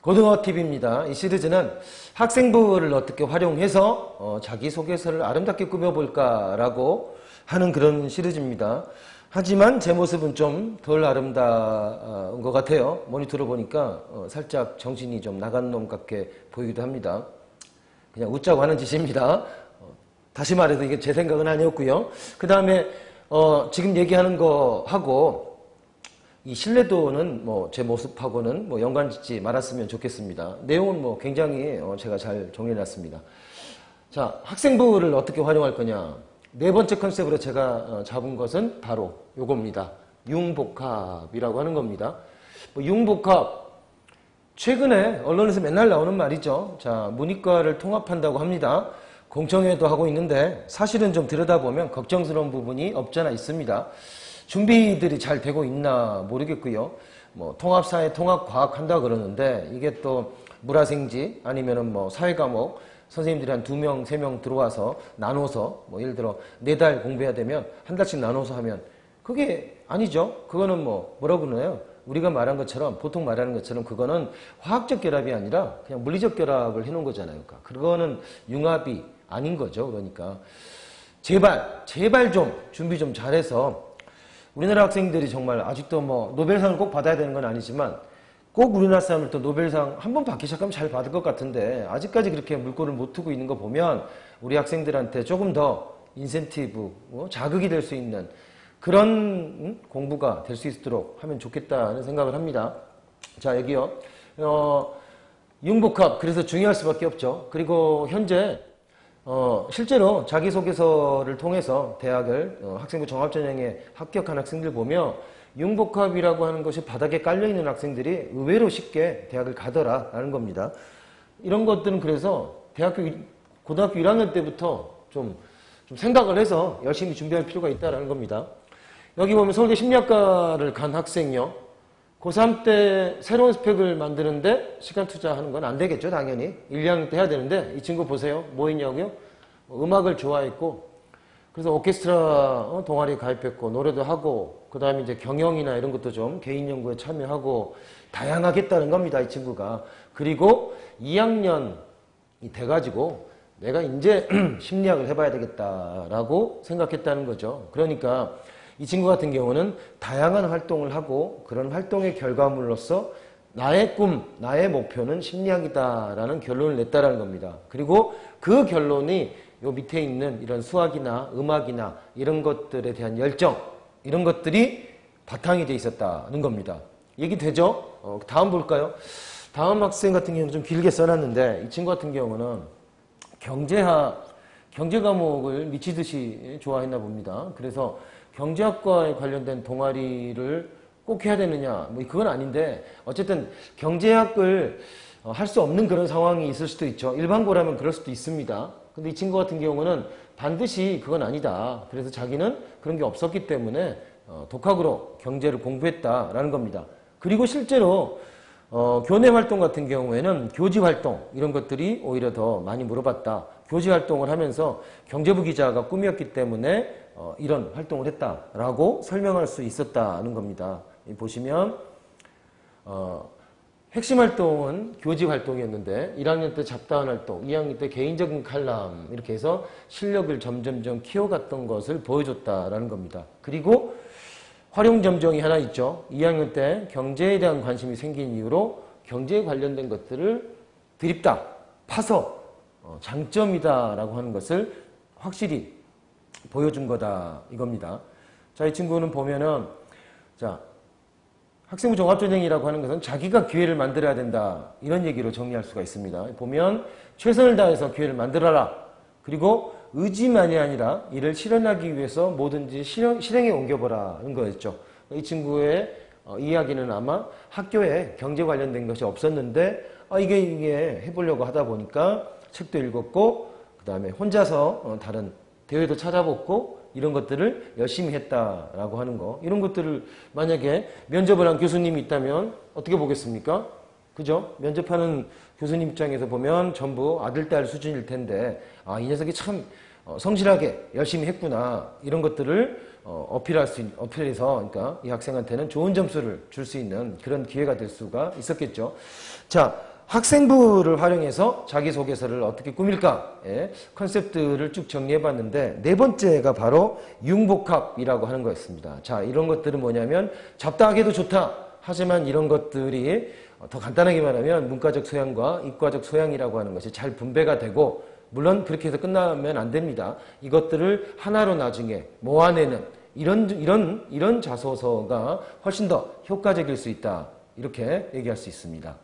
고등어 팁입니다. 이 시리즈는 학생부를 어떻게 활용해서 자기소개서를 아름답게 꾸며볼까라고 하는 그런 시리즈입니다. 하지만 제 모습은 좀 덜 아름다운 것 같아요. 모니터로 보니까 살짝 정신이 좀 나간 놈 같게 보이기도 합니다. 그냥 웃자고 하는 짓입니다. 다시 말해도 이게 제 생각은 아니었고요. 그 다음에 지금 얘기하는 거하고 이 신뢰도는 제 모습하고는 연관짓지 말았으면 좋겠습니다. 내용은 굉장히 제가 잘 정리해놨습니다. 자, 학생부를 어떻게 활용할 거냐. 네 번째 컨셉으로 제가 잡은 것은 바로 요겁니다. 융복합이라고 하는 겁니다. 융복합, 최근에 언론에서 맨날 나오는 말이죠. 자, 문이과를 통합한다고 합니다. 공청회도 하고 있는데 사실은 좀 들여다보면 걱정스러운 부분이 없잖아 있습니다. 준비들이 잘 되고 있나 모르겠고요. 통합사회 통합과학 한다 그러는데 이게 또 물화생지 아니면은 사회과목 선생님들이 한 2명, 3명 들어와서 나눠서 예를 들어 4달 공부해야 되면 한 달씩 나눠서 하면 그게 아니죠. 그거는 뭐라고 그러나요? 우리가 말한 것처럼 보통 말하는 것처럼 그거는 화학적 결합이 아니라 그냥 물리적 결합을 해놓은 거잖아요. 그러니까 그거는 융합이 아닌 거죠. 그러니까 제발 좀 준비 좀 잘해서 우리나라 학생들이 정말 아직도 노벨상을 꼭 받아야 되는 건 아니지만 꼭 우리나라 사람들 또 노벨상 한 번 받기 시작하면 잘 받을 것 같은데 아직까지 그렇게 물꼬를 못 트고 있는 거 보면 우리 학생들한테 조금 더 인센티브, 자극이 될 수 있는 그런 공부가 될 수 있도록 하면 좋겠다는 생각을 합니다. 자, 여기요. 융복합, 그래서 중요할 수밖에 없죠. 그리고 현재 실제로 자기소개서를 통해서 대학을 학생부 종합전형에 합격한 학생들 보면 융복합이라고 하는 것이 바닥에 깔려있는 학생들이 의외로 쉽게 대학을 가더라라는 겁니다. 이런 것들은 그래서 고등학교 1학년 때부터 좀 생각을 해서 열심히 준비할 필요가 있다는 겁니다. 여기 보면 서울대 심리학과를 간 학생요. 고3 때 새로운 스펙을 만드는데 시간 투자하는 건 안 되겠죠, 당연히. 1, 2학년 때 해야 되는데 이 친구 보세요. 뭐 했냐고요? 음악을 좋아했고 그래서 오케스트라 동아리에 가입했고 노래도 하고 그 다음에 이제 경영이나 이런 것도 좀 개인 연구에 참여하고 다양하겠다는 겁니다, 이 친구가. 그리고 2학년이 돼가지고 내가 이제 심리학을 해봐야 되겠다라고 생각했다는 거죠. 그러니까 이 친구 같은 경우는 다양한 활동을 하고 그런 활동의 결과물로서 나의 꿈, 나의 목표는 심리학이다라는 결론을 냈다라는 겁니다. 그리고 그 결론이 요 밑에 있는 이런 수학이나 음악이나 이런 것들에 대한 열정, 이런 것들이 바탕이 돼 있었다는 겁니다. 얘기 되죠? 다음 볼까요? 다음 학생 같은 경우는 좀 길게 써놨는데 이 친구 같은 경우는 경제 과목을 미치듯이 좋아했나 봅니다. 그래서 경제학과에 관련된 동아리를 꼭 해야 되느냐, 그건 아닌데 어쨌든 경제학을 할 수 없는 그런 상황이 있을 수도 있죠. 일반고라면 그럴 수도 있습니다. 근데 이 친구 같은 경우는 반드시 그건 아니다. 그래서 자기는 그런 게 없었기 때문에 독학으로 경제를 공부했다라는 겁니다. 그리고 실제로 교내 활동 같은 경우에는 교지 활동 이런 것들이 오히려 더 많이 물어봤다. 교지 활동을 하면서 경제부 기자가 꿈이었기 때문에 이런 활동을 했다라고 설명할 수 있었다는 겁니다. 보시면 핵심 활동은 교지 활동이었는데 1학년 때 잡다한 활동, 2학년 때 개인적인 칼럼 이렇게 해서 실력을 점점점 키워갔던 것을 보여줬다라는 겁니다. 그리고 활용점정이 하나 있죠. 2학년 때 경제에 대한 관심이 생긴 이후로 경제에 관련된 것들을 드립다, 파서 장점이다라고 하는 것을 확실히 보여준 거다 이겁니다. 자, 이 친구는 보면은 학생부 종합전형이라고 하는 것은 자기가 기회를 만들어야 된다 이런 얘기로 정리할 수가 있습니다. 보면 최선을 다해서 기회를 만들어라. 그리고 의지만이 아니라 이를 실현하기 위해서 뭐든지 실행에 옮겨보라는 거였죠. 이 친구의 이야기는 아마 학교에 경제 관련된 것이 없었는데 이게 해보려고 하다 보니까 책도 읽었고 그 다음에 혼자서 다른 대회도 찾아봤고 이런 것들을 열심히 했다라고 하는 거. 이런 것들을 만약에 면접을 한 교수님이 있다면 어떻게 보겠습니까? 그죠? 면접하는 교수님 입장에서 보면 전부 아들, 딸 수준일 텐데 이 녀석이 참 성실하게 열심히 했구나. 이런 것들을 어필해서 그러니까 이 학생한테는 좋은 점수를 줄 수 있는 그런 기회가 될 수가 있었겠죠. 자, 학생부를 활용해서 자기소개서를 어떻게 꾸밀까? 예, 컨셉들을 쭉 정리해봤는데 네 번째가 바로 융복합이라고 하는 거였습니다. 자, 이런 것들은 뭐냐면 잡다하게도 좋다. 하지만 이런 것들이 더 간단하게 말하면 문과적 소양과 이과적 소양이라고 하는 것이 잘 분배가 되고 물론 그렇게 해서 끝나면 안 됩니다. 이것들을 하나로 나중에 모아내는 이런 자소서가 훨씬 더 효과적일 수 있다. 이렇게 얘기할 수 있습니다.